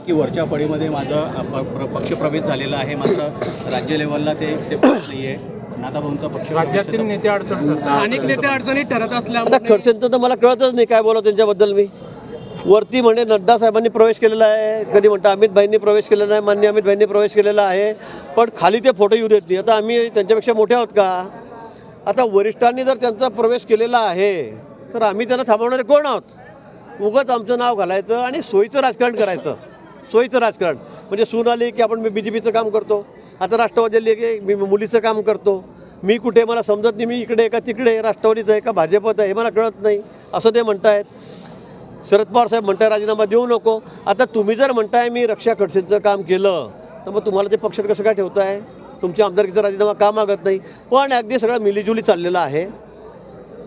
की वरच्या फळीमध्ये माझं पक्षप्रवेश झालेला आहे, मात्र राज्य लेवलला ते एक्सेप्ट नाही आहे. नाताभाऊंचा पक्ष राज्यातील नेते अनेक नेते अडचणीत ठरत आता असल्यामुळे खडसेंचं तर मला कळतच नाही काय बोलावं त्यांच्याबद्दल. मी वरती म्हणे नड्डा साहेबांनी प्रवेश केलेला आहे, कधी म्हणता अमित भाईंनी प्रवेश केलेला आहे, माननीय अमित भाईंनी प्रवेश केलेला आहे, पण खाली ते फोटो येऊ देत नाही. आता आम्ही त्यांच्यापेक्षा मोठे आहोत का? आता वरिष्ठांनी जर त्यांचा प्रवेश केलेला आहे तर आम्ही त्यांना थांबवणारे कोण आहोत? उगाच आमचं नाव घालायचं आणि सोयीचं राजकारण करायचं. सोयीचं राजकारण म्हणजे सून आली की आपण BJPचं काम करतो, आता राष्ट्रवादी आली की मी मुलीचं काम करतो. मी कुठे मला समजत नाही, मी इकडे का तिकडे, राष्ट्रवादीचं आहे का भाजपचं आहे हे मला कळत नाही असं ते म्हणतायत. शरद पवार साहेब म्हणताय राजीनामा देऊ नको. आता तुम्ही जर म्हणताय मी रक्षा खडसेंचं काम केलं तर मग तुम्हाला ते पक्षात कसं काय ठेवताय? तुमच्या आमदारकीचा राजीनामा का मागत नाही? पण अगदी सगळं मिलीजुली चाललेलं आहे,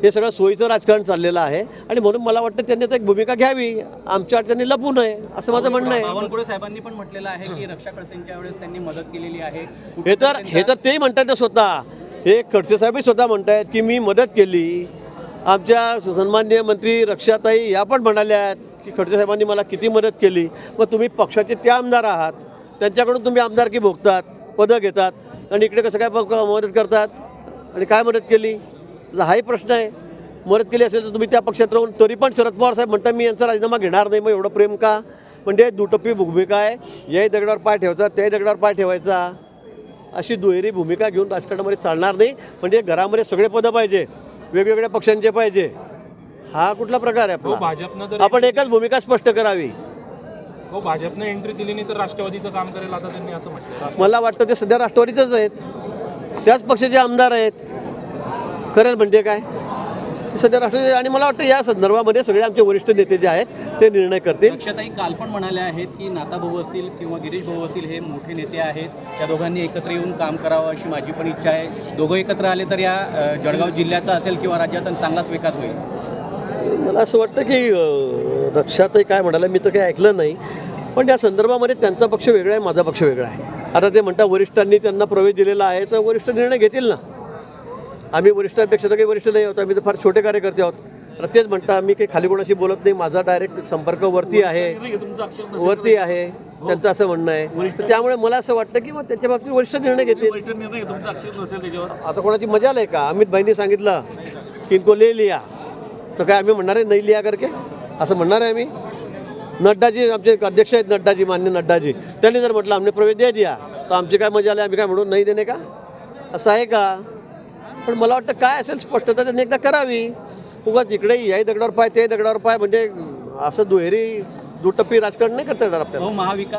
हे सगळं सोयीचं राजकारण चाललेलं आहे आणि म्हणून मला वाटतं त्यांनी आता एक भूमिका घ्यावी, आमच्या त्यांनी लपू नये असं माझं म्हणणं आहे. बावनकुळे साहेबांनी पण म्हटलेलं आहे की रक्षा खडसेंच्या वेळेस त्यांनी मदत केलेली आहे. हे तर तेही म्हणतात ना स्वतः. हे खडसे साहेबही स्वतः म्हणतायत की मी मदत केली. आमच्या सन्माननीय मंत्री रक्षाताई या पण म्हणाल्या आहेत की खडसे साहेबांनी मला किती मदत केली. मग तुम्ही पक्षाचे त्या आमदार आहात, त्यांच्याकडून तुम्ही आमदारकी भोगतात, पदं घेतात आणि इकडे कसं काय मदत करतात आणि काय मदत केली? हाही प्रश्न आहे. मदत केली असेल तर तुम्ही त्या पक्षात राहून तरी पण शरद पवार साहेब म्हणतात मी यांचा राजीनामा घेणार नाही. मग एवढं प्रेम का? म्हणजे दुटप्पी भूमिका आहे. याही दगडावर पाय ठेवायचा, त्याही दगडावर पाय ठेवायचा, अशी दुहेरी भूमिका घेऊन राजकारणामध्ये चालणार नाही. म्हणजे घरामध्ये सगळे पदं पाहिजे, वेगवेगळ्या पक्षांचे पाहिजे, हा कुठला प्रकार आहे आपला? आपण एकच भूमिका स्पष्ट करावी. भाजपनं एंट्री दिली नाही तर राष्ट्रवादीचं काम करेल आता त्यांनी असं म्हटलं. मला वाटतं ते सध्या राष्ट्रवादीचंच आहेत, त्याच पक्षाचे आमदार आहेत. करेल म्हणजे काय? ते सध्या राष्ट्रवादी आणि मला वाटतं या संदर्भामध्ये सगळे आमचे वरिष्ठ नेते जे आहेत ते निर्णय करतील. रक्षाताई काल पण म्हणाल्या आहेत की नाताभाऊ असतील किंवा गिरीश भाऊ असतील हे मोठे नेते आहेत, त्या दोघांनी एकत्र येऊन काम करावं अशी माझी पण इच्छा आहे. दोघं एकत्र आले तर या जळगाव जिल्ह्याचा असेल किंवा राज्याचा चांगलाच विकास होईल. मला असं वाटतं की रक्षाताई काय म्हणाले मी तर काही ऐकलं नाही, पण या संदर्भामध्ये त्यांचा पक्ष वेगळा आहे, माझा पक्ष वेगळा आहे. आता ते म्हणतात वरिष्ठांनी त्यांना प्रवेश दिलेला आहे तर वरिष्ठ निर्णय घेतील ना. आम्ही वरिष्ठांपेक्षा तर काही वरिष्ठ नाही आहोत, आम्ही तर फार छोटे कार्यकर्ते आहोत. तर तेच म्हणता मी काही खाली कोणाशी बोलत नाही, माझा डायरेक्ट संपर्क वरती आहे, त्यांचं असं म्हणणं आहे. तर त्यामुळे मला असं वाटतं की मग त्याच्या बाबतीत वरिष्ठ निर्णय घेतील. आता कोणाची मजाल आहे का? अमित भाईंनी सांगितलं की इनको ले लिया तर काय आम्ही म्हणणार आहे नाही लिया करके असं म्हणणार आहे आम्ही? नड्डाजी आमचे अध्यक्ष आहेत, नड्डाजी, मान्य नड्डाजी, त्यांनी जर म्हटलं आमने प्रवेश दे दिया तर आमची काय मजा आली? आम्ही काय म्हणून नाही देणे का? असं आहे का? पण मला वाटतं काय असेल स्पष्टता त्यांनी एकदा करावी. उगाच इकडे याही दगडावर पाय ते दगडावर पाय म्हणजे असं दुहेरी दुटप्पी राजकारण नाही करता येणार आपल्याला. महाविकास